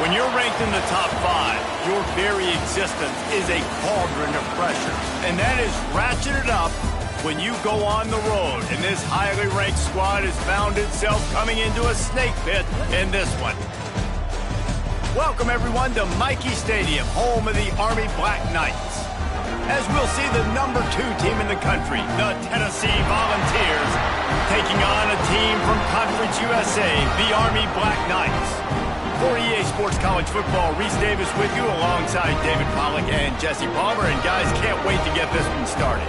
When you're ranked in the top 5, your very existence is a cauldron of pressure. And that is ratcheted up when you go on the road. And this highly ranked squad has found itself coming into a snake pit in this one. Welcome, everyone, to Michie Stadium, home of the Army Black Knights. As we'll see the #2 team in the country, the Tennessee Volunteers, taking on a team from Conference USA, the Army Black Knights. For EA Sports College Football, Reese Davis with you alongside David Pollack and Jesse Palmer. And guys, can't wait to get this one started.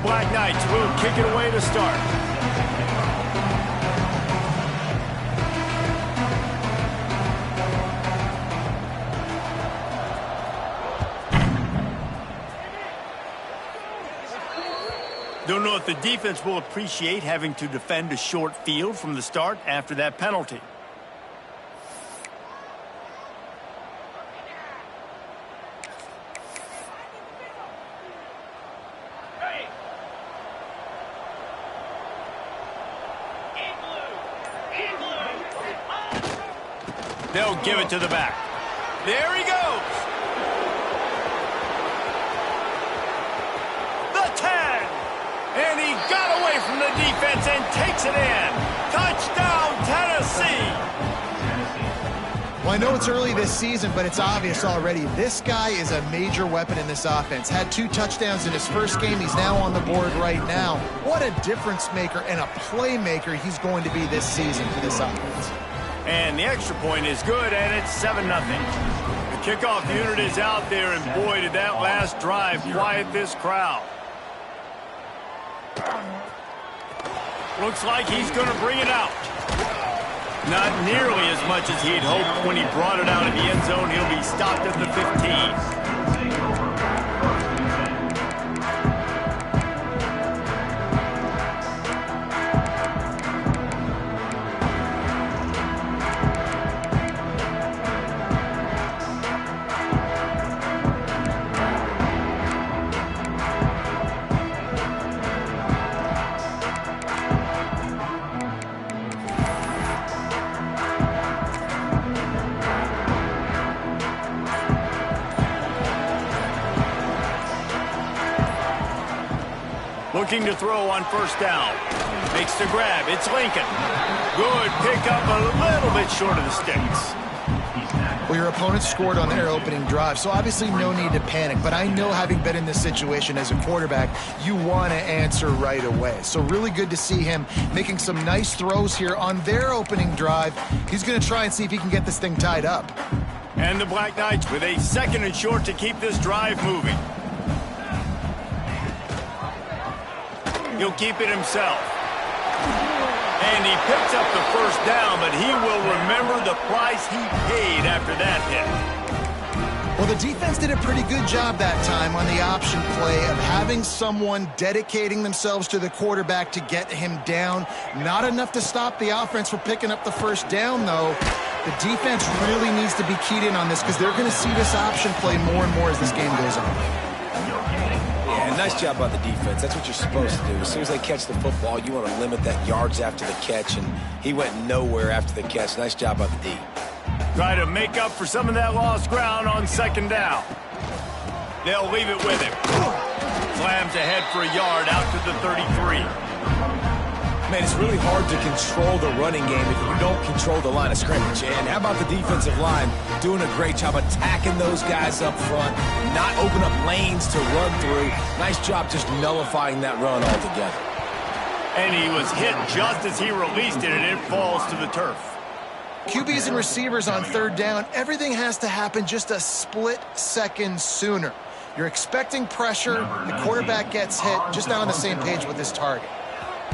Black Knights will kick it away to start. Don't know if the defense will appreciate having to defend a short field from the start after that penalty. They'll give it to the back. There he goes. The 10. And he got away from the defense and takes it in. Touchdown, Tennessee. Well, I know it's early this season, but it's obvious already. This guy is a major weapon in this offense. Had 2 touchdowns in his first game. He's now on the board right now. What a difference maker and a playmaker he's going to be this season for this offense. And the extra point is good, and it's 7-0. The kickoff unit is out there, and boy, did that last drive quiet this crowd. Looks like he's going to bring it out. Not nearly as much as he'd hoped when he brought it out in the end zone. He'll be stopped at the 15. Looking to throw on first down. Makes the grab. It's Lincoln. Good pickup, a little bit short of the sticks. Well, your opponent scored on their opening drive, so obviously no need to panic. But I know, having been in this situation as a quarterback, you want to answer right away. So really good to see him making some nice throws here on their opening drive. He's going to try and see if he can get this thing tied up. And the Black Knights with a 2nd and short to keep this drive moving. He'll keep it himself. And he picks up the first down, but he will remember the price he paid after that hit. Well, the defense did a pretty good job that time on the option play of having someone dedicating themselves to the quarterback to get him down. Not enough to stop the offense from picking up the first down, though. The defense really needs to be keyed in on this because they're going to see this option play more and more as this game goes on. Nice job by the defense. That's what you're supposed to do. As soon as they catch the football, you want to limit that yards after the catch, and he went nowhere after the catch. Nice job by the D. Try to make up for some of that lost ground on 2nd down. They'll leave it with him. Slams ahead for a yard out to the 33. Man, it's really hard to control the running game if you don't control the line of scrimmage. And how about the defensive line doing a great job attacking those guys up front, not open up lanes to run through. Nice job just nullifying that run altogether. And he was hit just as he released it, and it falls to the turf. QBs and receivers on 3rd down, everything has to happen just a split second sooner. You're expecting pressure, the quarterback gets hit, just not on the same page with his target.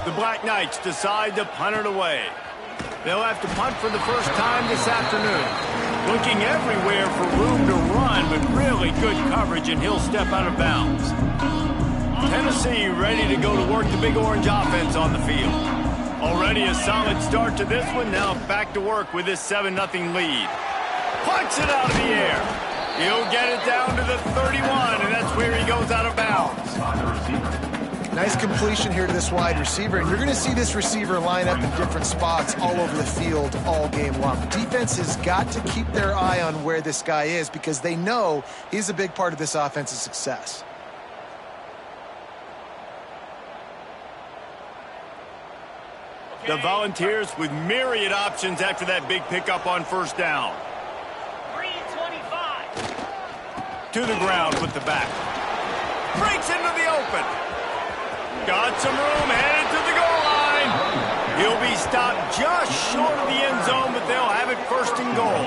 The Black Knights decide to punt it away. They'll have to punt for the first time this afternoon. Looking everywhere for room to run, but really good coverage, and he'll step out of bounds. Tennessee ready to go to work the Big Orange offense on the field. Already a solid start to this one. Now back to work with this 7-0 lead. Punts it out of the air. He'll get it down to the 31, and that's where he goes out of bounds. Nice completion here to this wide receiver, and you're going to see this receiver line up in different spots all over the field all game long. The defense has got to keep their eye on where this guy is because they know he's a big part of this offense's success. The Volunteers with myriad options after that big pickup on first down. 325. To the ground with the back. Breaks into the open. Got some room, headed to the goal line. He'll be stopped just short of the end zone, but they'll have it first and goal.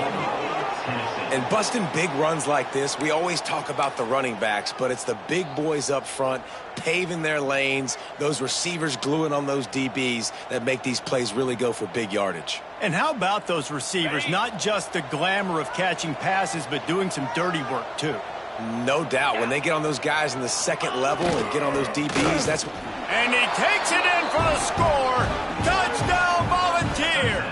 And busting big runs like this, we always talk about the running backs, but it's the big boys up front paving their lanes, those receivers gluing on those DBs that make these plays really go for big yardage. And how about those receivers? Not just the glamour of catching passes, but doing some dirty work, too. No doubt. When they get on those guys in the second level and get on those DBs, that's... And he takes it in for the score. Touchdown, Volunteers!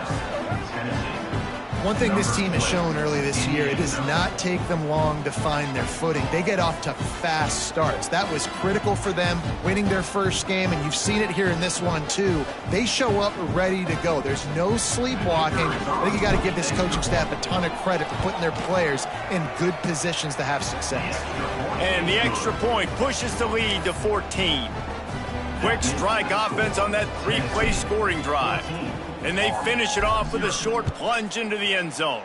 One thing this team has shown early this year, it does not take them long to find their footing. They get off to fast starts. That was critical for them, winning their first game, and you've seen it here in this one, too. They show up ready to go. There's no sleepwalking. I think you got to give this coaching staff a ton of credit for putting their players in good positions to have success. And the extra point pushes the lead to 14. Quick strike offense on that 3-play scoring drive. And they finish it off with a short plunge into the end zone.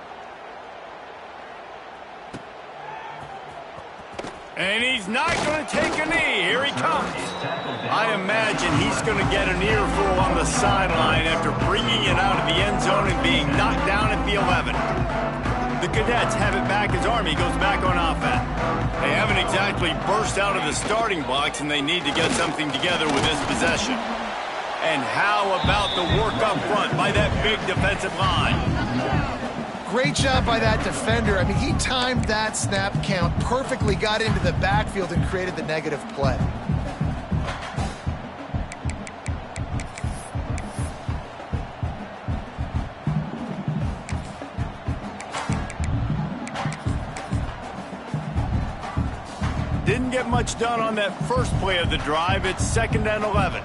And he's not going to take a knee. Here he comes. I imagine he's going to get an earful on the sideline after bringing it out of the end zone and being knocked down at the 11. The Cadets have it back as Army goes back on offense. They haven't exactly burst out of the starting blocks, and they need to get something together with this possession. And how about the work up front by that big defensive line? Great job by that defender. I mean, he timed that snap count perfectly, got into the backfield and created the negative play. Didn't get much done on that first play of the drive. It's 2nd and 11.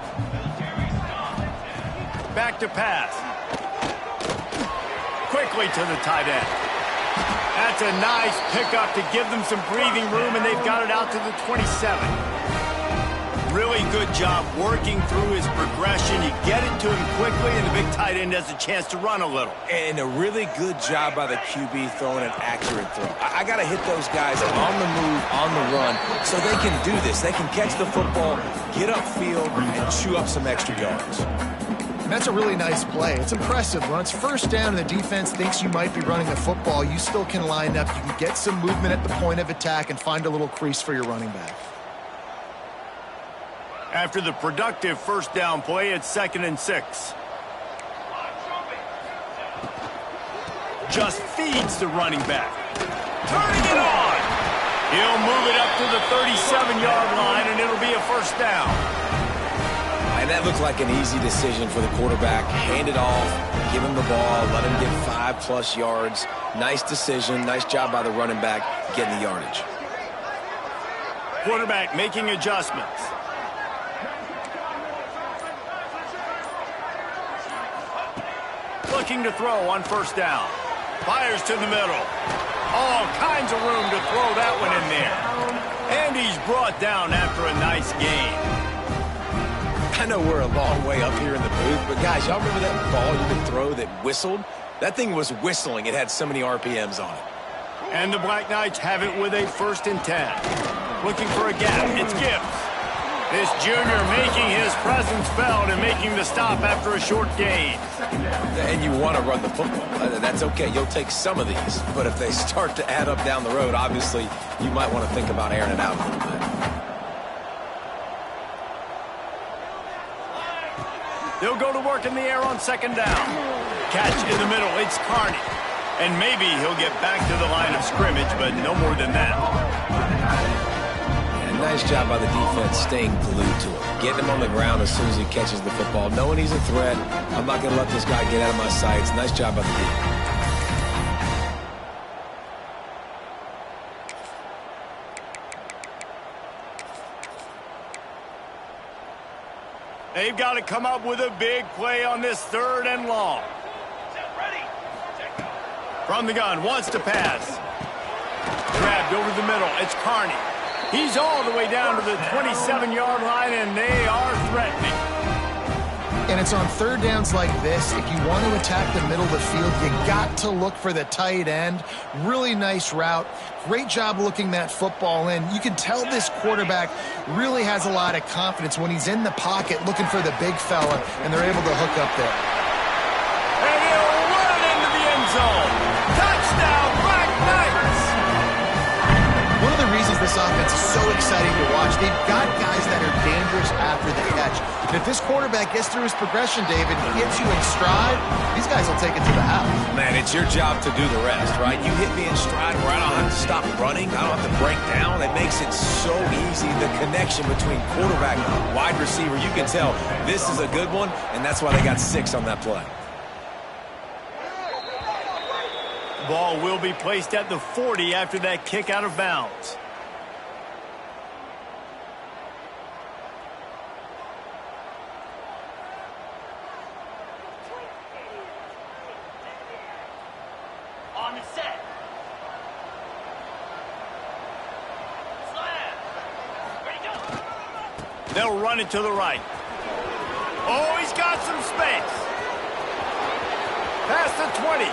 Back to pass. Quickly to the tight end. That's a nice pickup to give them some breathing room, and they've got it out to the 27. Really good job working through his progression. You get it to him quickly, and the big tight end has a chance to run a little. And a really good job by the QB throwing an accurate throw. I got to hit those guys on the move, on the run, so they can do this. They can catch the football, get upfield, and chew up some extra yards. And that's a really nice play. It's impressive. When it's first down and the defense thinks you might be running the football, you still can line up. You can get some movement at the point of attack and find a little crease for your running back. After the productive first down play, it's 2nd and 6. Just feeds the running back. Turning it on. He'll move it up to the 37-yard line, and it'll be a first down. And that looked like an easy decision for the quarterback. Hand it off, give him the ball, let him get 5+ yards. Nice decision. Nice job by the running back getting the yardage. Quarterback making adjustments. Looking to throw on first down. Fires to the middle. All kinds of room to throw that one in there. And he's brought down after a nice game. I know we're a long way up here in the booth, but guys, y'all remember that ball you could throw that whistled? That thing was whistling. It had so many RPMs on it. And the Black Knights have it with a 1st and 10. Looking for a gap. It's Gibbs. This junior making his presence felt and making the stop after a short gain. And you want to run the football. That's okay. You'll take some of these. But if they start to add up down the road, obviously, you might want to think about airing it out a little bit. They'll go to work in the air on 2nd down. Catch in the middle. It's Carney. And maybe he'll get back to the line of scrimmage, but no more than that. Yeah, nice job by the defense staying glued to him. Getting him on the ground as soon as he catches the football. Knowing he's a threat, I'm not going to let this guy get out of my sights. Nice job by the defense. They've got to come up with a big play on this 3rd and long. From the gun, wants to pass. Grabbed over the middle. It's Carney. He's all the way down to the 27-yard line, and they are threatening. And it's on 3rd downs like this. If you want to attack the middle of the field, you got to look for the tight end. Really nice route. Great job looking that football in. You can tell this quarterback really has a lot of confidence when he's in the pocket looking for the big fella, and they're able to hook up there. And he'll run it into the end zone. Touchdown, Black Knights! One of the reasons this offense is so exciting to watch, they've got guys that are dangerous after the catch. And if this quarterback gets through his progression, David, he gets you in stride, these guys will take it to the house. Man, it's your job to do the rest, right? You hit me in stride where I don't have to stop running. I don't have to break down. It makes it so easy. The connection between quarterback and wide receiver, you can tell this is a good one, and that's why they got 6 on that play. Ball will be placed at the 40 after that kick out of bounds. On the set. Slam. Ready, go. They'll run it to the right. Oh, he's got some space. Past the 20.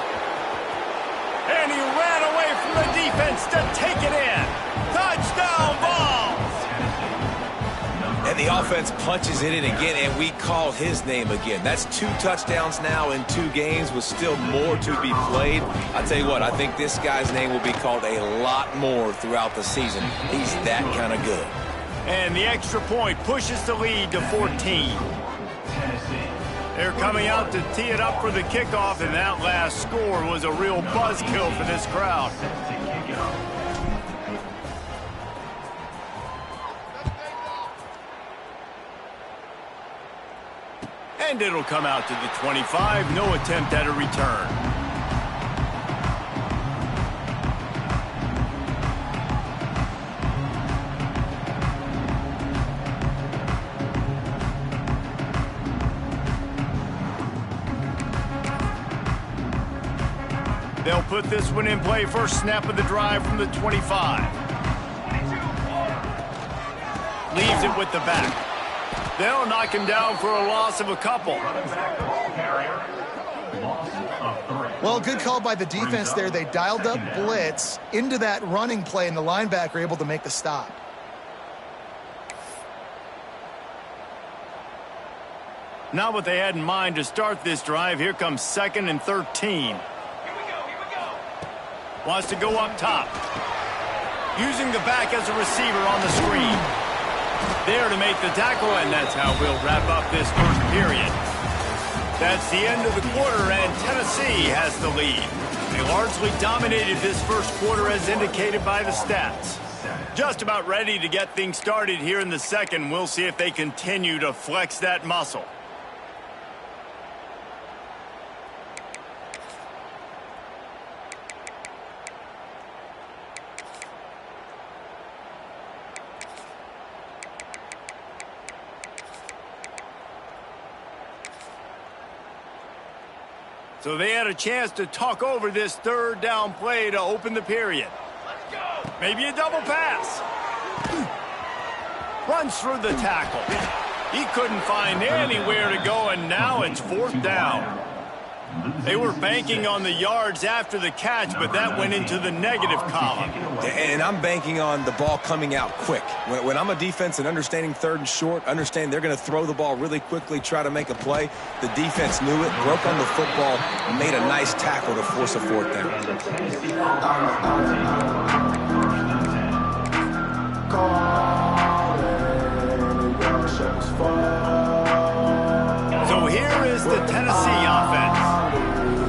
And he ran away from the defense to take it in. Touchdown balls! And the offense punches it in again, and we call his name again. That's 2 touchdowns now in 2 games with still more to be played. I tell you what, I think this guy's name will be called a lot more throughout the season. He's that kind of good. And the extra point pushes the lead to 14. They're coming out to tee it up for the kickoff, and that last score was a real buzzkill for this crowd. And it'll come out to the 25. No attempt at a return. They'll put this one in play. First snap of the drive from the 25. Leaves it with the back. They'll knock him down for a loss of a couple. Well, good call by the defense there. They dialed up blitz into that running play, and the linebacker able to make the stop. Not what they had in mind to start this drive. Here comes 2nd and 13. Wants to go up top. Using the back as a receiver on the screen. There to make the tackle, and that's how we'll wrap up this first period. That's the end of the quarter, and Tennessee has the lead. They largely dominated this first quarter as indicated by the stats. Just about ready to get things started here in the second. We'll see if they continue to flex that muscle. So they had a chance to talk over this 3rd down play to open the period. Let's go. Maybe a double pass. Runs through the tackle. He couldn't find anywhere to go, and now it's 4th down. They were banking on the yards after the catch, but that went into the negative column. And I'm banking on the ball coming out quick. When I'm a defense and understanding 3rd and short, understand they're going to throw the ball really quickly, try to make a play. The defense knew it, broke on the football, and made a nice tackle to force a 4th down. So here is the Tennessee offense.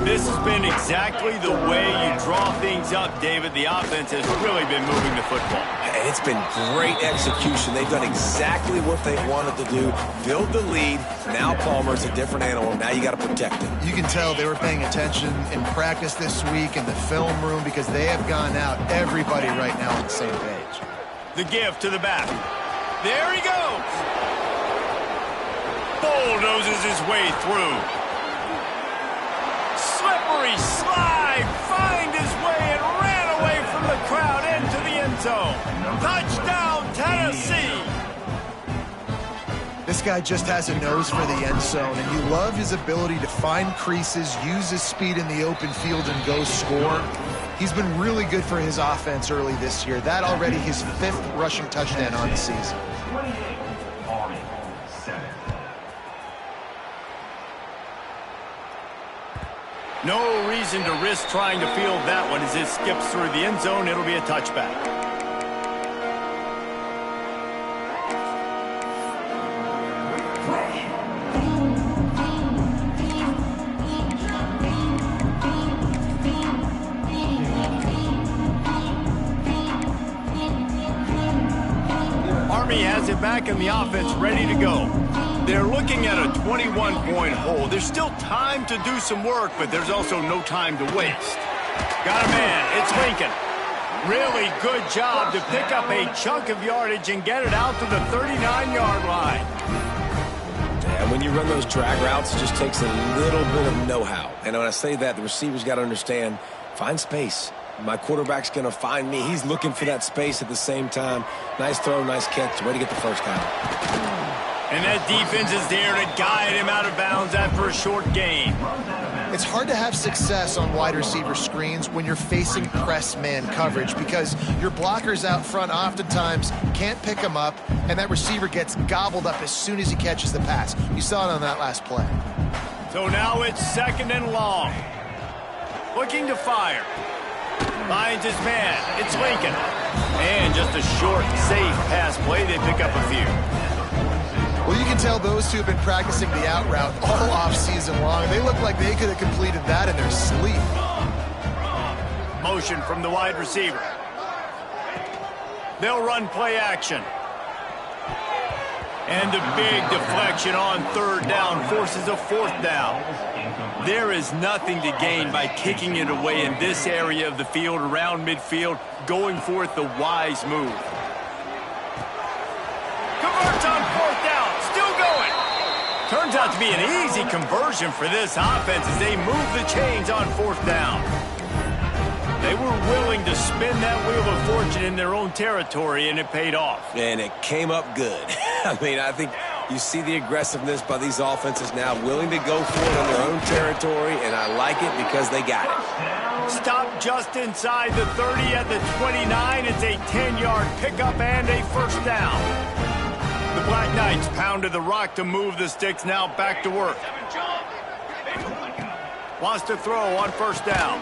This has been exactly the way you draw things up, David. The offense has really been moving the football. And it's been great execution. They've done exactly what they wanted to do. Build the lead. Now Palmer's a different animal. Now you got to protect him. You can tell they were paying attention in practice this week in the film room because they have gone out, everybody right now on the same page. The give to the back. There he goes. Bulldozes his way through. Slippery slide. Find his way and ran away from the crowd into the end zone. Touchdown, Tennessee. This guy just has a nose for the end zone, and you love his ability to find creases, use his speed in the open field, and go score. He's been really good for his offense early this year. That already his 5th rushing touchdown on the season. No reason to risk trying to field that one. As it skips through the end zone, it'll be a touchback. Army has it back in the offense, ready to go. They're looking at a 21-point hole. There's still time to do some work, but there's also no time to waste. Got a man. It's Lincoln. Really good job to pick up a chunk of yardage and get it out to the 39-yard line. And when you run those drag routes, it just takes a little bit of know-how. And when I say that, the receiver's got to understand, find space. My quarterback's going to find me. He's looking for that space at the same time. Nice throw, nice catch. Way to get the first down. And that defense is there to guide him out of bounds after a short gain. It's hard to have success on wide receiver screens when you're facing press man coverage because your blockers out front oftentimes can't pick him up, and that receiver gets gobbled up as soon as he catches the pass. You saw it on that last play. So now it's 2nd and long. Looking to fire. Finds his man. It's Lincoln. And just a short, safe pass play. They pick up a few. Well, you can tell those two have been practicing the out route all off-season long. They look like they could have completed that in their sleep. Motion from the wide receiver. They'll run play action. And the big deflection on 3rd down forces a 4th down. There is nothing to gain by kicking it away in this area of the field around midfield, going for it the wise move. Converts on 4th down, still going. Turns out to be an easy conversion for this offense as they move the chains on 4th down. They were willing to spin that wheel of fortune in their own territory, and it paid off. And it came up good. I mean, I think you see the aggressiveness by these offenses now, willing to go for it in their own territory, and I like it because they got it. Stop just inside the 30 at the 29. It's a 10-yard pickup and a 1st down. The Black Knights pounded the rock to move the sticks, now back to work. Wants to throw on 1st down.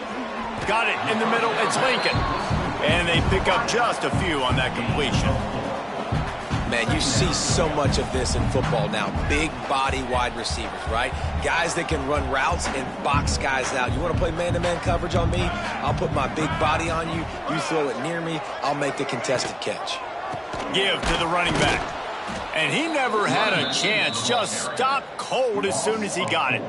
Got it in the middle, it's Lincoln. And they pick up just a few on that completion. Man, you see so much of this in football now. Big body wide receivers, right? Guys that can run routes and box guys out. You want to play man-to-man coverage on me? I'll put my big body on you. You throw it near me, I'll make the contested catch. Give to the running back. And he never had a chance. Just stopped cold as soon as he got it.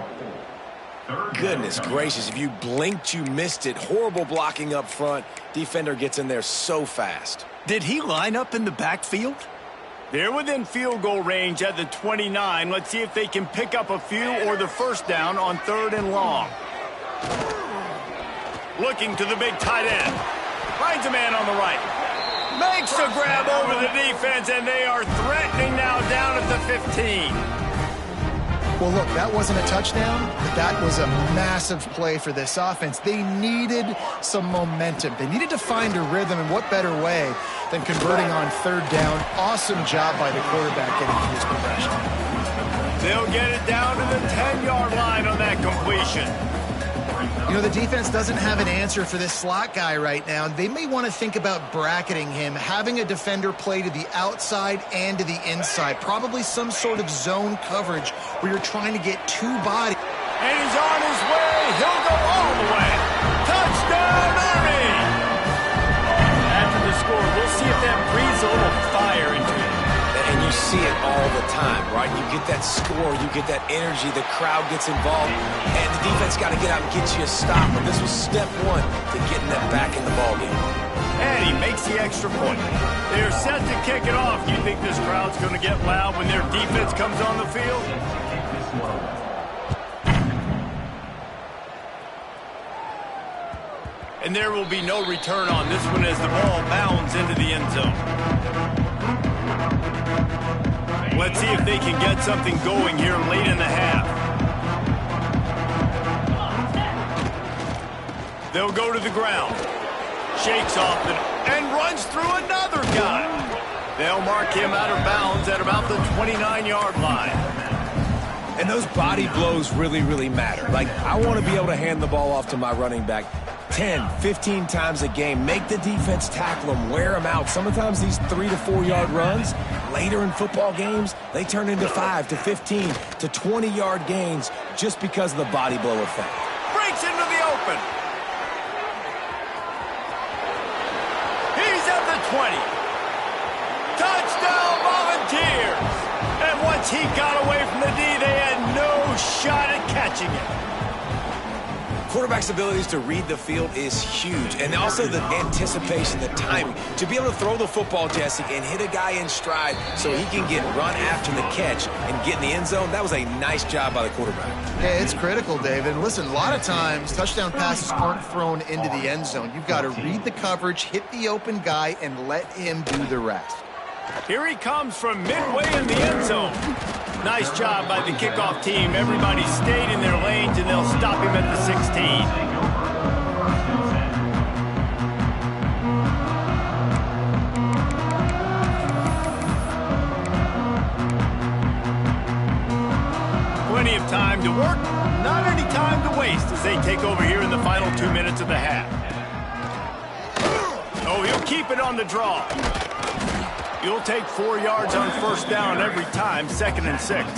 Goodness gracious, if you blinked, you missed it. Horrible blocking up front. Defender gets in there so fast. Did he line up in the backfield? They're within field goal range at the 29. Let's see if they can pick up a few or the 1st down on 3rd and long. Looking to the big tight end. Finds a man on the right. Makes the grab over the defense, and they are threatening now down at the 15. Well, look, that wasn't a touchdown, but that was a massive play for this offense. They needed some momentum. They needed to find a rhythm, and what better way than converting on 3rd down. Awesome job by the quarterback getting through his progression. They'll get it down to the 10-yard line on that completion. You know, the defense doesn't have an answer for this slot guy right now. They may want to think about bracketing him, having a defender play to the outside and to the inside. Probably some sort of zone coverage where you're trying to get 2 bodies. And he's on his way He'll go all the way. Touchdown, Army! After the score, we'll see if that breathes a little fire into it. And you see it all the time, right? You get that score, you get that energy, the crowd gets involved, and the defense got to get out and get you a stop. But this was step one to getting them back in the ballgame. And he makes the extra point. They're set to kick it off. You think this crowd's going to get loud when their defense comes on the field? And there will be no return on this one as the ball bounds into the end zone. Let's see if they can get something going here late in the half. They'll go to the ground. Shakes off and runs through another guy. They'll mark him out of bounds at about the 29-yard line. And those body blows really, really matter. Like, I want to be able to hand the ball off to my running back 10, 15 times a game. Make the defense tackle them, wear them out. Sometimes these 3 to 4 yard runs, later in football games, they turn into 5 to 15 to 20-yard gains just because of the body blow effect. Breaks into the open. He's at the 20. Touchdown, Volunteers. And once he got away from the D, they had no shot at catching him. Quarterback's abilities to read the field is huge, and also the anticipation, the timing. To be able to throw the football, Jesse, and hit a guy in stride so he can get run after the catch and get in the end zone, that was a nice job by the quarterback. Yeah, it's critical, David. Listen, a lot of times touchdown passes aren't thrown into the end zone. You've got to read the coverage, hit the open guy, and let him do the rest. Here he comes from midway in the end zone. Nice job by the kickoff team. Everybody stayed in their lanes, and they'll stop him at the 16. Plenty of time to work, not any time to waste as they take over here in the final 2 minutes of the half. Oh, he'll keep it on the draw. You'll take 4 yards on first down every time, 2nd and 6.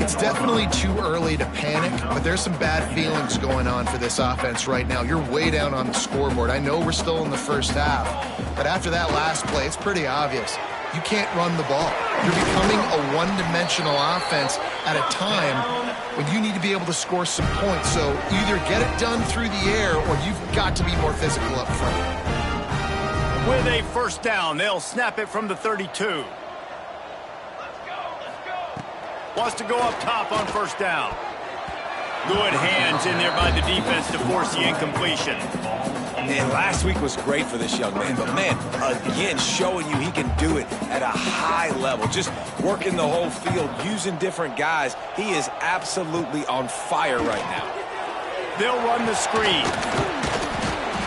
It's definitely too early to panic, but there's some bad feelings going on for this offense right now. You're way down on the scoreboard. I know we're still in the first half, but after that last play, it's pretty obvious. You can't run the ball. You're becoming a one-dimensional offense at a time when you need to be able to score some points. So either get it done through the air or you've got to be more physical up front. With a first down, they'll snap it from the 32. Wants to go up top on first down. Good hands in there by the defense to force the incompletion. And last week was great for this young man, but man, again, showing you he can do it at a high level. Just working the whole field, using different guys. He is absolutely on fire right now. They'll run the screen.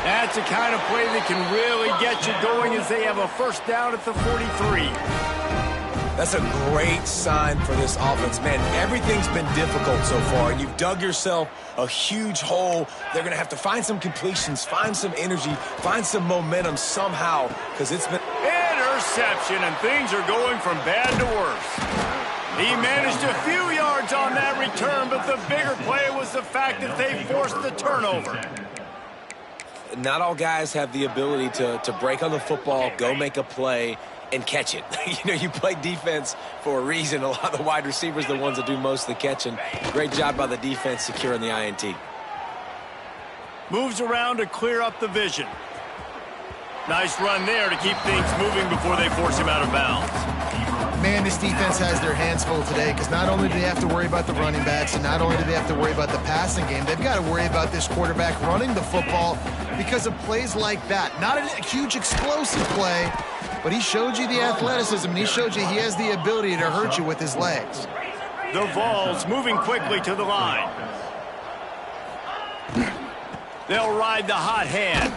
That's the kind of play that can really get you going as they have a first down at the 43. That's a great sign for this offense. Man, everything's been difficult so far, and you've dug yourself a huge hole. They're going to have to find some completions, find some energy, find some momentum somehow, because it's been... Interception, and things are going from bad to worse. He managed a few yards on that return, but the bigger play was the fact that they forced the turnover. Not all guys have the ability to break on the football, go make a play, and catch it. You know, you play defense for a reason. A lot of the wide receivers are the ones that do most of the catching. Great job by the defense securing the INT. Moves around to clear up the vision. Nice run there to keep things moving before they force him out of bounds. Man, this defense has their hands full today because not only do they have to worry about the running backs and not only do they have to worry about the passing game, they've got to worry about this quarterback running the football because of plays like that. Not a huge explosive play, but he showed you the athleticism, and he showed you he has the ability to hurt you with his legs. The Vols moving quickly to the line. They'll ride the hot hand.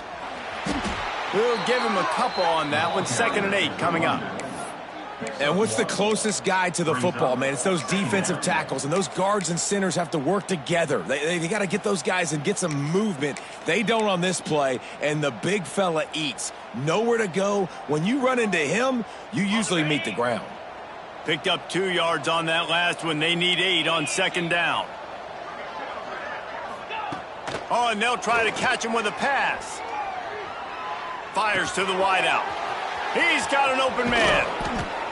We'll give him a couple on that one. 2nd and 8 coming up. And what's the closest guy to the football, man? It's those defensive tackles, and those guards and centers have to work together. They got to get those guys and get some movement. They don't on this play, and the big fella eats. Nowhere to go. When you run into him, you usually meet the ground. Picked up 2 yards on that last one. They need 8 on 2nd down. Oh, and they'll try to catch him with a pass. Fires to the wideout. He's got an open man.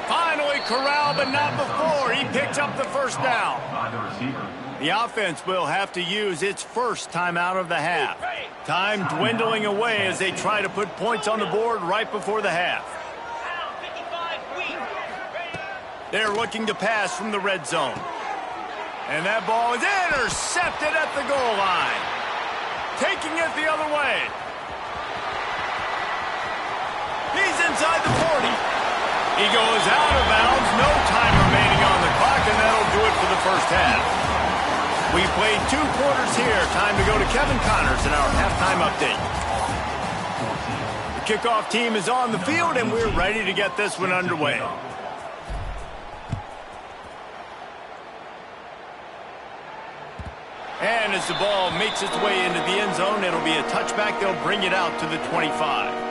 Finally corralled, but not before. He picks up the first down. The offense will have to use its first timeout of the half. Time dwindling away as they try to put points on the board right before the half. They're looking to pass from the red zone. And that ball is intercepted at the goal line. Taking it the other way. He's inside the 40. He goes out of bounds. No time remaining on the clock, and that'll do it for the first half. We played 2 quarters here. Time to go to Kevin Connors in our halftime update. The kickoff team is on the field, and we're ready to get this one underway. And as the ball makes its way into the end zone, it'll be a touchback. They'll bring it out to the 25.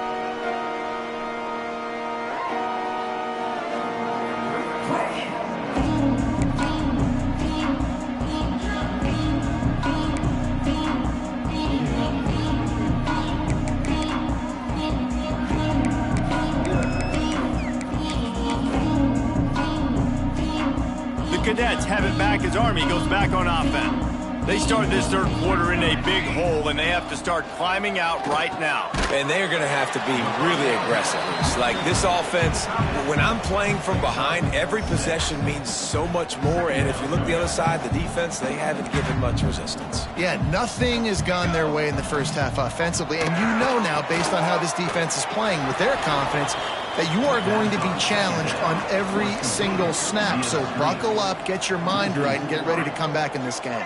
The Cadets have it back as Army goes back on offense. They start this third quarter in a big hole, and they have to start climbing out right now. And they're going to have to be really aggressive. It's like this offense, when I'm playing from behind, every possession means so much more. And if you look the other side, the defense, they haven't given much resistance. Yeah, nothing has gone their way in the first half offensively. And you know now, based on how this defense is playing with their confidence, that you are going to be challenged on every single snap. So buckle up, get your mind right, and get ready to come back in this game.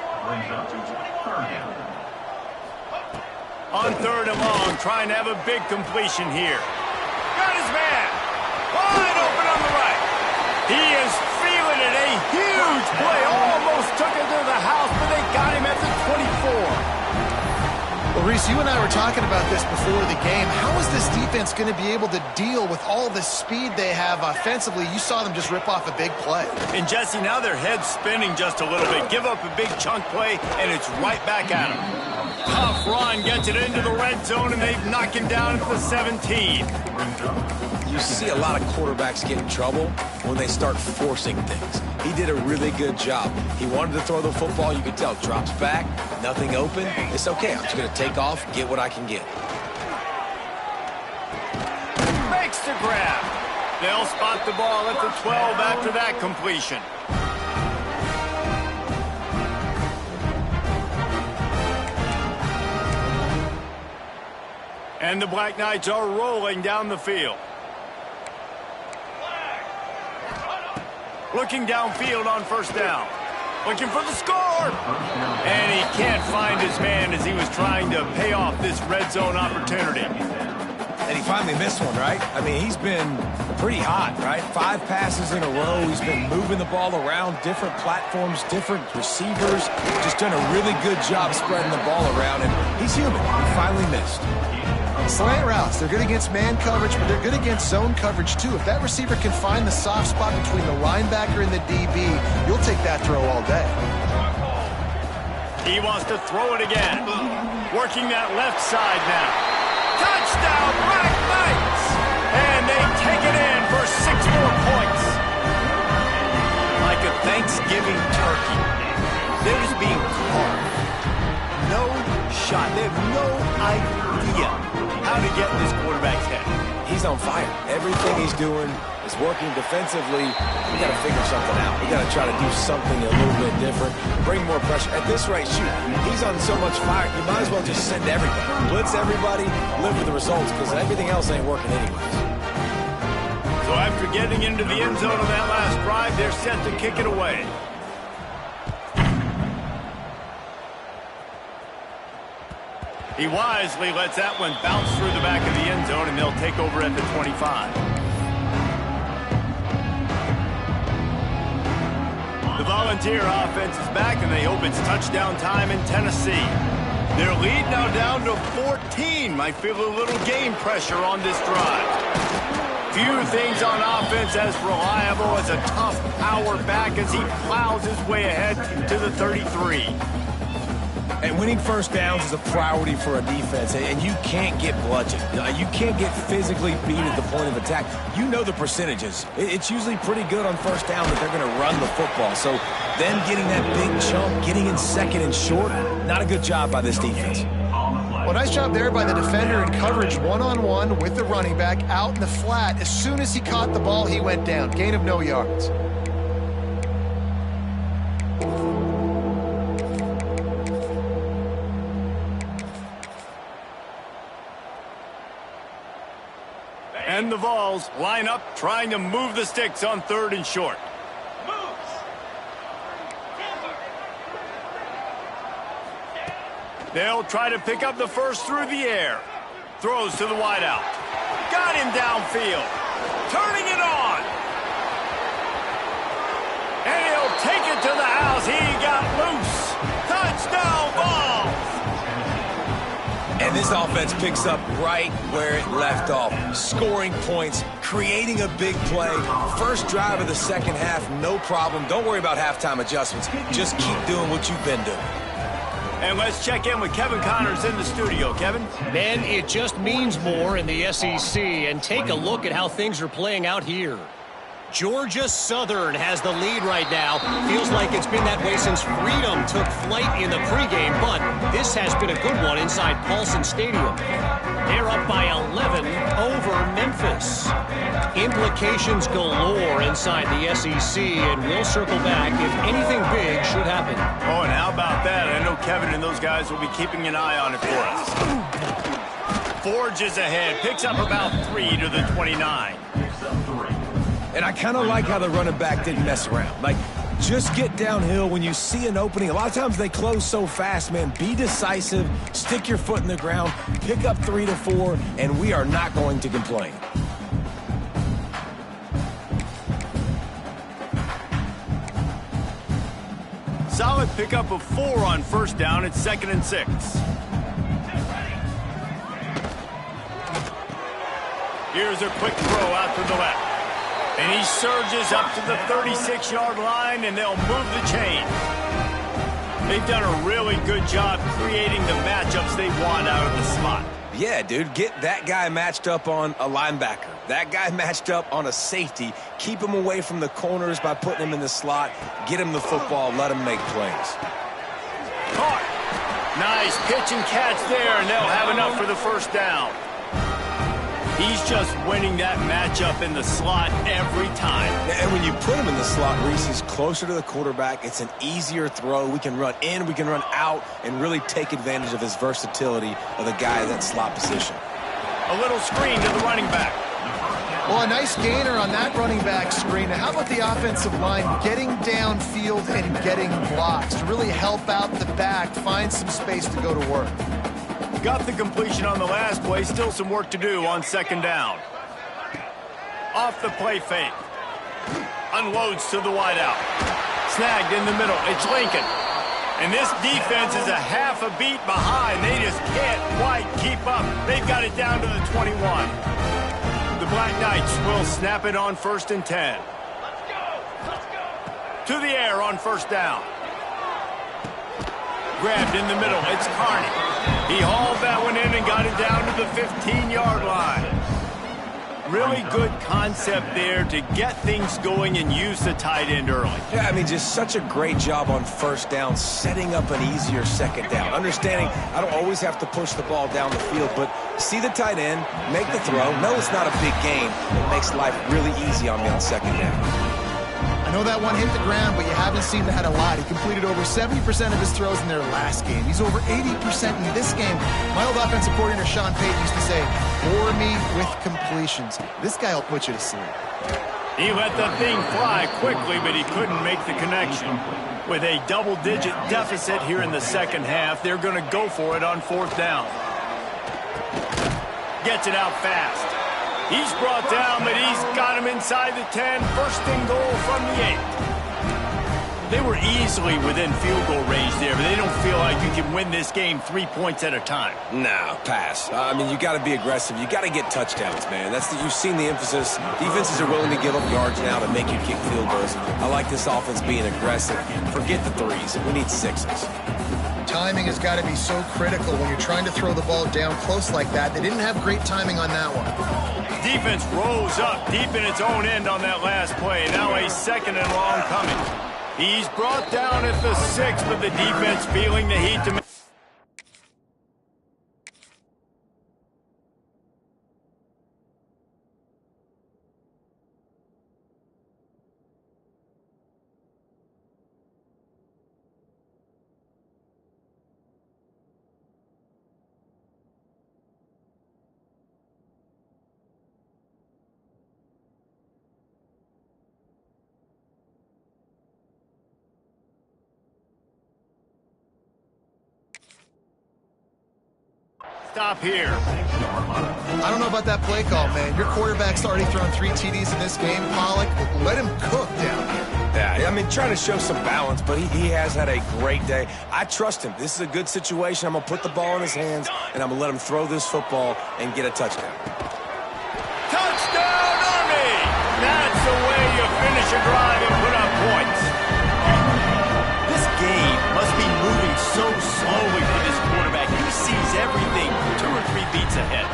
On third and long, trying to have a big completion here. Got his man. Wide open on the right. He is feeling it. A huge play. Almost took it to the house, but they got him at the 24. Well, Reese, you and I were talking about this before the game. How is this defense going to be able to deal with all the speed they have offensively? You saw them just rip off a big play. And, Jesse, now their head's spinning just a little bit. Give up a big chunk play, and it's right back at them. Tough run gets it into the red zone, and they've knocked him down at the 17. You see a lot of quarterbacks get in trouble when they start forcing things. He did a really good job. He wanted to throw the football. You could tell. Drops back, nothing open. It's okay. I'm just going to take off, get what I can get. Makes the grab. They'll spot the ball at the 12 after that completion. And the Black Knights are rolling down the field. Looking downfield on first down. Looking for the score. And he can't find his man as he was trying to pay off this red zone opportunity. And he finally missed one, right? I mean, he's been pretty hot, right? 5 passes in a row. He's been moving the ball around, different platforms, different receivers. Just done a really good job spreading the ball around, and he's human. He finally missed. Slant routes, they're good against man coverage, but they're good against zone coverage too. If that receiver can find the soft spot between the linebacker and the DB, you'll take that throw all day. He wants to throw it again. Working that left side now. Touchdown, Black Knights! And they take it in for 6 more points. Like a Thanksgiving turkey. They're just being carved. No shot. They have no idea how to get in this quarterback's head. He's on fire. Everything he's doing is working defensively. We got to figure something out. We got to try to do something a little bit different. Bring more pressure. At this rate, shoot, he's on so much fire, you might as well just send everybody. Blitz everybody, live with the results, because everything else ain't working anyways. So after getting into the end zone on that last drive, they're set to kick it away. He wisely lets that one bounce through the back of the end zone, and they'll take over at the 25. The Volunteer offense is back, and they hope it's touchdown time in Tennessee. Their lead now down to 14. Might feel a little game pressure on this drive. Few things on offense as reliable as a tough power back as he plows his way ahead to the 33. And winning first downs is a priority for a defense, and you can't get bludgeoned. You can't get physically beat at the point of attack. You know the percentages. It's usually pretty good on first down that they're going to run the football. So them getting that big chunk, getting in second and short, not a good job by this defense. Well, nice job there by the defender in coverage one-on-one with the running back out in the flat. As soon as he caught the ball, he went down. Gain of no yards. And the Vols line up, trying to move the sticks on 3rd and short. They'll try to pick up the first through the air. Throws to the wideout. Got him downfield. Turning it on. And he'll take it to the house. He got loose. Touchdown, Vols. And this offense picks up right where it left off. Scoring points, creating a big play. First drive of the second half, no problem. Don't worry about halftime adjustments. Just keep doing what you've been doing. And let's check in with Kevin Connors in the studio. Kevin? Man, it just means more in the SEC. And take a look at how things are playing out here. Georgia Southern has the lead right now. Feels like it's been that way since Freedom took flight in the pregame, but this has been a good one inside Paulson Stadium. They're up by 11 over Memphis. Implications galore inside the SEC, and we'll circle back if anything big should happen. Oh, and how about that? I know Kevin and those guys will be keeping an eye on it for us. Forges ahead, picks up about 3 to the 29. And I kind of like how the running back didn't mess around. Like, just get downhill when you see an opening. A lot of times they close so fast, man. Be decisive, stick your foot in the ground, pick up 3 to 4, and we are not going to complain. Solid pickup of 4 on first down. It's 2nd and 6. Here's a quick throw out to the left. And he surges up to the 36-yard line, and they'll move the chain. They've done a really good job creating the matchups they want out of the slot. Yeah, dude, get that guy matched up on a linebacker. That guy matched up on a safety. Keep him away from the corners by putting him in the slot. Get him the football. Let him make plays. Caught. Nice pitch and catch there, and they'll have enough for the first down. He's just winning that matchup in the slot every time. And when you put him in the slot, Reese, he's closer to the quarterback. It's an easier throw. We can run in, we can run out, and really take advantage of his versatility of the guy in that slot position. A little screen to the running back. Well, a nice gainer on that running back screen. Now, how about the offensive line getting downfield and getting blocks to really help out the back, find some space to go to work? Got the completion on the last play. Still some work to do on 2nd down. Off the play fake. Unloads to the wideout. Snagged in the middle. It's Lincoln. And this defense is a half a beat behind. They just can't quite keep up. They've got it down to the 21. The Black Knights will snap it on 1st and 10. Let's go. To the air on first down. Grabbed in the middle. It's Carney. He hauled that one in and got it down to the 15-yard line. Really good concept there to get things going and use the tight end early. Yeah, I mean, just such a great job on first down, setting up an easier 2nd down. Understanding I don't always have to push the ball down the field, but see the tight end, make the throw. No, it's not a big game. It makes life really easy on me on 2nd down. I know that one hit the ground, but you haven't seen that a lot. He completed over 70% of his throws in their last game. He's over 80% in this game. My old offensive coordinator, Sean Payton, used to say, bore me with completions. This guy will put you to sleep. He let the thing fly quickly, but he couldn't make the connection. With a double-digit deficit here in the second half, they're going to go for it on 4th down. Gets it out fast. He's brought down, but he's got him inside the 10. 1st and goal from the 8. They were easily within field goal range there, but they don't feel like you can win this game 3 points at a time. No, pass. I mean, you got to be aggressive. You got to get touchdowns, man. You've seen the emphasis. Defenses are willing to give up yards now to make you kick field goals. I like this offense being aggressive. Forget the 3s. We need 6s. Timing has got to be so critical when you're trying to throw the ball down close like that. They didn't have great timing on that one. Defense rose up deep in its own end on that last play. Now a 2nd and long coming. He's brought down at the 6, but the defense feeling the heat to... Stop here. I don't know about that play call, man. Your quarterback's already thrown 3 TDs in this game, Pollock. Let him cook down here. Yeah, I mean, trying to show some balance, but he has had a great day. I trust him. This is a good situation. I'm going to put the ball in his hands, and I'm going to let him throw this football and get a touchdown. Touchdown, Army! That's the way you finish a drive and put up points. This game must be moving so slowly for this quarterback. He sees everything 2 or 3 beats ahead.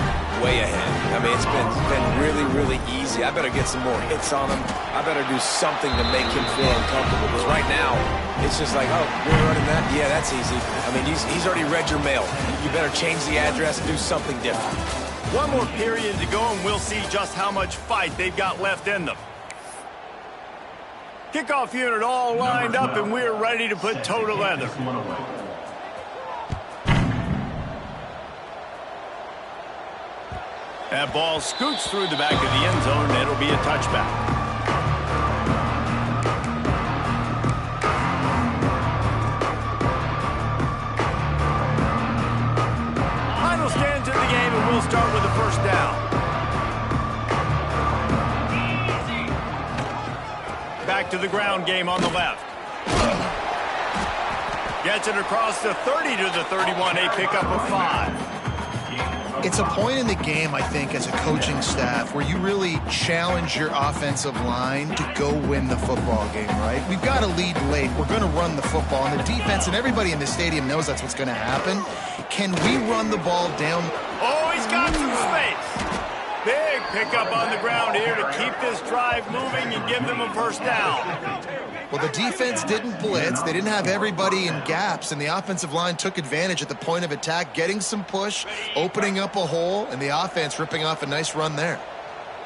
Way ahead. I mean, it's been really, really easy. I better get some more hits on him. I better do something to make him feel uncomfortable. Because right now, it's just like, oh, we're running that? Yeah, that's easy. I mean, he's already read your mail. You better change the address and do something different. One more period to go, and we'll see just how much fight they've got left in them. Kickoff unit all lined up, and we're ready to put toe to leather. That ball scoots through the back of the end zone, and it'll be a touchback. Final stands in the game, and we'll start with the first down. Back to the ground game on the left. Gets it across the 30 to the 31, a pickup of 5. It's a point in the game, I think, as a coaching staff where you really challenge your offensive line to go win the football game, right? We've got to lead late. We're going to run the football. And the defense and everybody in the stadium knows that's what's going to happen. Can we run the ball down? Oh, he's got some space. Big pickup on the ground here to keep this drive moving and give them a first down. Well, the defense didn't blitz. They didn't have everybody in gaps, and the offensive line took advantage at the point of attack, getting some push, opening up a hole, and the offense ripping off a nice run there.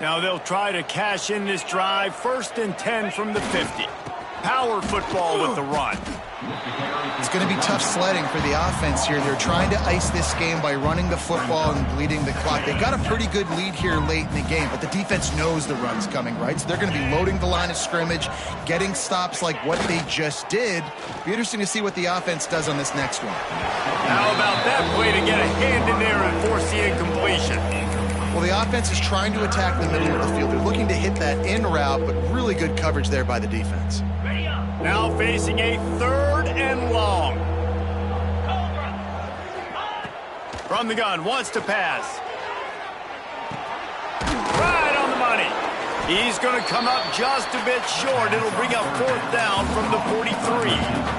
Now they'll try to cash in this drive. 1st and 10 from the 50. Power football with the run. It's going to be tough sledding for the offense here. They're trying to ice this game by running the football and bleeding the clock. They've got a pretty good lead here late in the game, but the defense knows the run's coming, right? So they're going to be loading the line of scrimmage, getting stops like what they just did. Be interesting to see what the offense does on this next one. How about that play to get a hand in there and force the incompletion? Well, the offense is trying to attack the middle of the field. They're looking to hit that in route, but really good coverage there by the defense. Now facing a 3rd and long. From the gun, wants to pass. Right on the money. He's going to come up just a bit short. It'll bring up 4th down from the 43.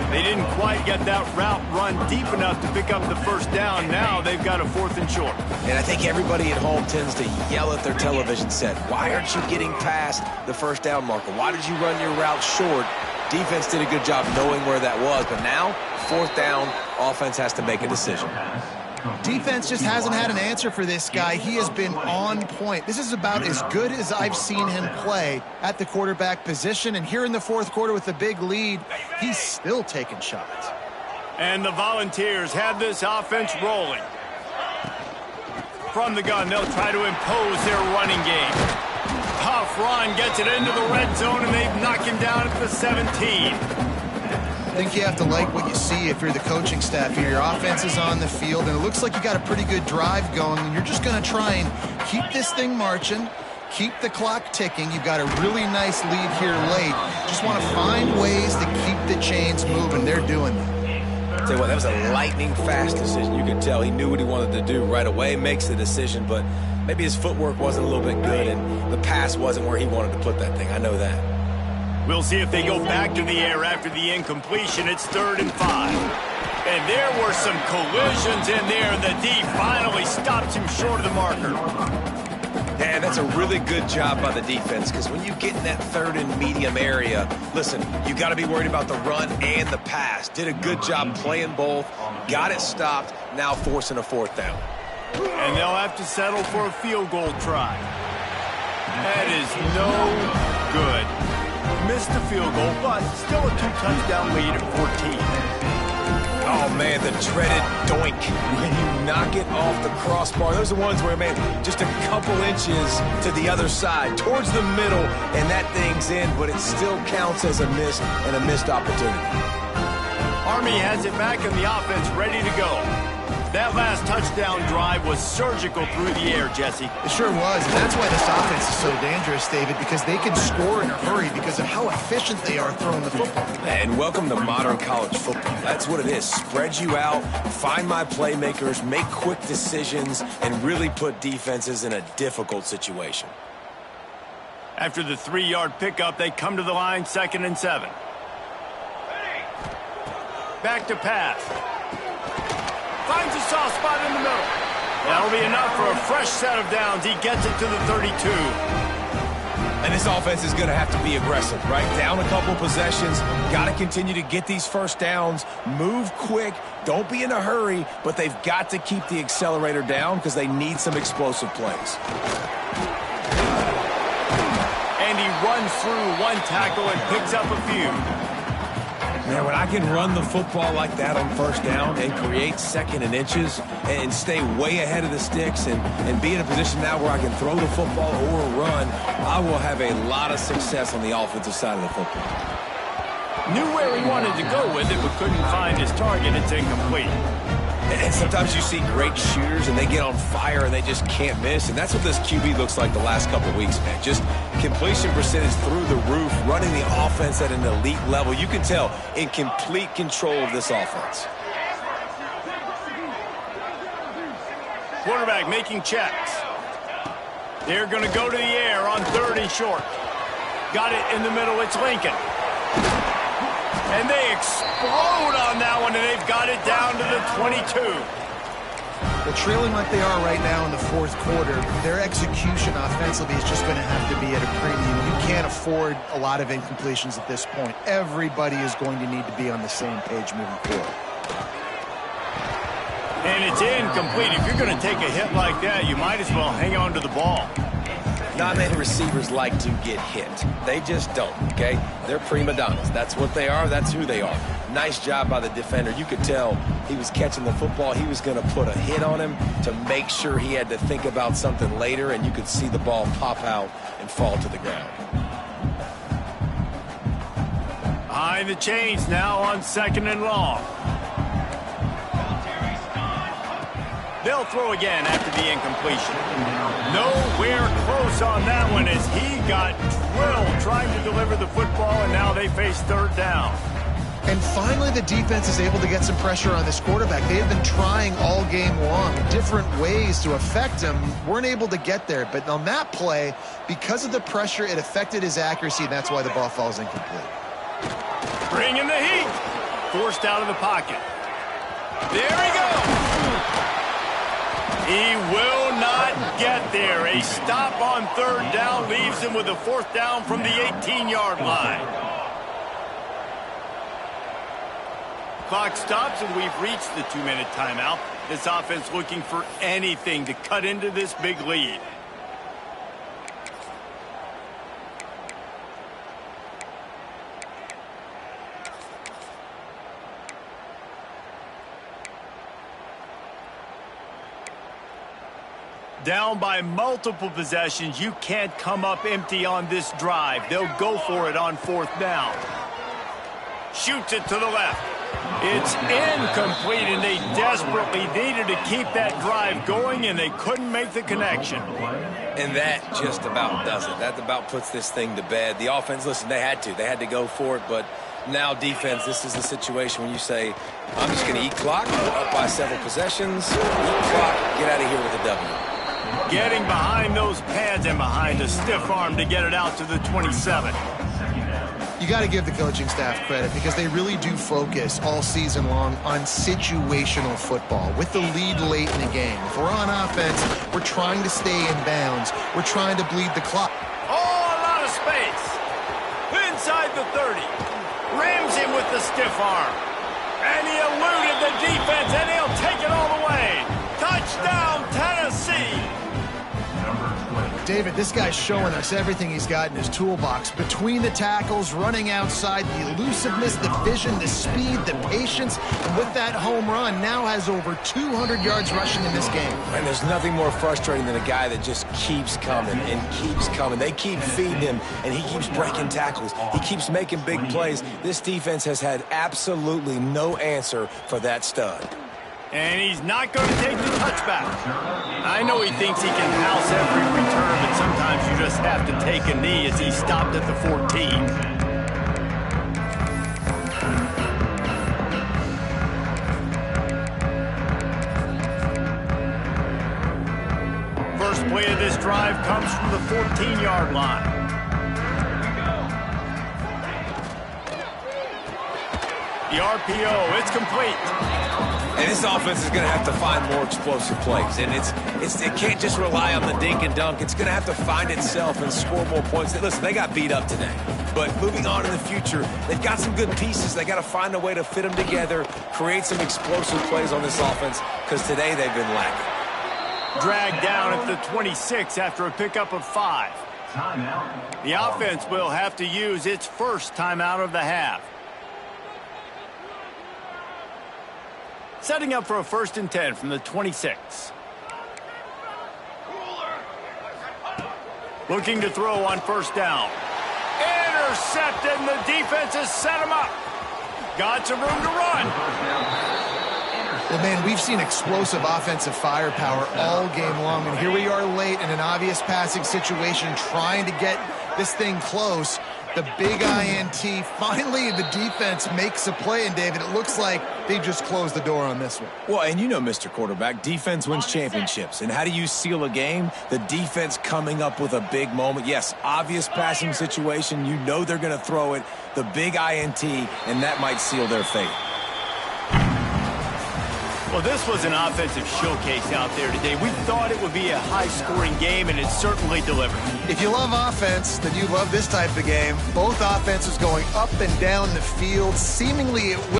They didn't quite get that route run deep enough to pick up the first down. Now they've got a 4th and short. And I think everybody at home tends to yell at their television set, why aren't you getting past the first down marker? Why did you run your route short? Defense did a good job knowing where that was, but now, 4th down, offense has to make a decision. Defense just hasn't had an answer for this guy. He has been on point. This is about as good as I've seen him play at the quarterback position. And here in the 4th quarter with the big lead, he's still taking shots. And the Volunteers have this offense rolling. From the gun, they'll try to impose their running game. Tough run, gets it into the red zone, and they've knocked him down at the 17. I think you have to like what you see if you're the coaching staff here. Your offense is on the field, and it looks like you got a pretty good drive going, and you're just going to try and keep this thing marching, keep the clock ticking. You've got a really nice lead here late. Just want to find ways to keep the chains moving. They're doing that. Tell you what, that was a lightning-fast decision. You could tell he knew what he wanted to do right away, makes the decision, but maybe his footwork wasn't a little bit good, and the pass wasn't where he wanted to put that thing. I know that. We'll see if they go back to the air after the incompletion. It's 3rd and 5. And there were some collisions in there, and the D finally stops him short of the marker. And that's a really good job by the defense, because when you get in that 3rd and medium area, listen, you got to be worried about the run and the pass. Did a good job playing both, got it stopped, now forcing a 4th down. And they'll have to settle for a field goal try. That is no good. Missed the field goal, but still a 2-touchdown lead at 14. Oh, man, the dreaded doink when you knock it off the crossbar. Those are the ones where, man, just a couple inches to the other side, towards the middle, and that thing's in, but it still counts as a miss and a missed opportunity. Army has it back in the offense, ready to go. That last touchdown drive was surgical through the air, Jesse. It sure was, and that's why this offense is so dangerous, David, because they can score in a hurry because of how efficient they are throwing the football. And welcome to modern college football. That's what it is. Spread you out, find my playmakers, make quick decisions, and really put defenses in a difficult situation. After the 3-yard pickup, they come to the line, 2nd and 7. Back to pass. Finds a soft spot in the middle. That'll be enough for a fresh set of downs. He gets it to the 32. And this offense is going to have to be aggressive, right? Down a couple possessions. Got to continue to get these first downs. Move quick. Don't be in a hurry, but they've got to keep the accelerator down because they need some explosive plays. And he runs through one tackle and picks up a few. Man, when I can run the football like that on 1st down and create 2nd and inches and stay way ahead of the sticks and be in a position now where I can throw the football or run, I will have a lot of success on the offensive side of the football. Knew where he wanted to go with it, but couldn't find his target. It's incomplete. And sometimes you see great shooters and they get on fire and they just can't miss. And that's what this QB looks like the last couple of weeks, man. Just completion percentage through the roof, running the offense at an elite level. You can tell in complete control of this offense. Quarterback making checks. They're going to go to the air on 3rd and short. Got it in the middle. It's Lincoln. And they explode on that one, and they've got it down to the 22. Well, trailing like they are right now in the 4th quarter, their execution offensively is just going to have to be at a premium. You can't afford a lot of incompletions at this point. Everybody is going to need to be on the same page moving forward. And it's incomplete. If you're going to take a hit like that, you might as well hang on to the ball. Not many receivers like to get hit. They just don't, okay? They're prima donnas. That's what they are. That's who they are. Nice job by the defender. You could tell he was catching the football. He was going to put a hit on him to make sure he had to think about something later, and you could see the ball pop out and fall to the ground. Behind the chains now on 2nd and long. They'll throw again after the incompletion. Nowhere close on that one as he got drilled trying to deliver the football, and now they face 3rd down. And finally, the defense is able to get some pressure on this quarterback. They have been trying all game long different ways to affect him. Weren't able to get there. But on that play, because of the pressure, it affected his accuracy, and that's why the ball falls incomplete. Bringing the heat. Forced out of the pocket. There he goes. He will not get there. A stop on 3rd down leaves him with a 4th down from the 18-yard line. Clock stops, and we've reached the 2-minute timeout. This offense looking for anything to cut into this big lead. Down by multiple possessions, you can't come up empty on this drive. They'll go for it on 4th down. Shoots it to the left. It's incomplete, and they desperately needed to keep that drive going, and they couldn't make the connection. And that just about does it. That about puts this thing to bed. The offense, listen, they had to go for it, but now defense, this is the situation when you say, I'm just going to eat clock, we're up by several possessions, eat clock, get out of here with a W. Getting behind those pads and behind a stiff arm to get it out to the 27. You got to give the coaching staff credit because they really do focus all season long on situational football. With the lead late in the game, if we're on offense, we're trying to stay in bounds. We're trying to bleed the clock. Oh, a lot of space. Inside the 30. Rams him with the stiff arm. And he eluded the defense, and he'll take it all the way. Touchdown, Tennessee. David, this guy's showing us everything he's got in his toolbox. Between the tackles, running outside, the elusiveness, the vision, the speed, the patience. And with that home run, now has over 200 yards rushing in this game. And there's nothing more frustrating than a guy that just keeps coming and keeps coming. They keep feeding him, and he keeps breaking tackles. He keeps making big plays. This defense has had absolutely no answer for that stud. And he's not going to take the touchback. I know he thinks he can house every return, but sometimes you just have to take a knee as he stopped at the 14. First play of this drive comes from the 14-yard line. The RPO, it's complete. And this offense is going to have to find more explosive plays. And it can't just rely on the dink and dunk. It's going to have to find itself and score more points. Listen, they got beat up today. But moving on in the future, they've got some good pieces. They got to find a way to fit them together, create some explosive plays on this offense, because today they've been lacking. Dragged down at the 26 after a pickup of 5. The offense will have to use its first timeout of the half. Setting up for a 1st and 10 from the 26. Looking to throw on 1st down. Intercepted, and the defense has set him up. Got some room to run. Well, man, we've seen explosive offensive firepower all game long, and here we are late in an obvious passing situation trying to get this thing close. The big INT. Finally, the defense makes a play, and David, it looks like they just closed the door on this one. Well, and you know, Mr. Quarterback, defense wins championships. And how do you seal a game? The defense coming up with a big moment. Yes, obvious passing situation. You know they're going to throw it. The big INT, and that might seal their fate. Well, this was an offensive showcase out there today. We thought it would be a high-scoring game, and it certainly delivered. If you love offense, then you love this type of game. Both offenses going up and down the field. Seemingly it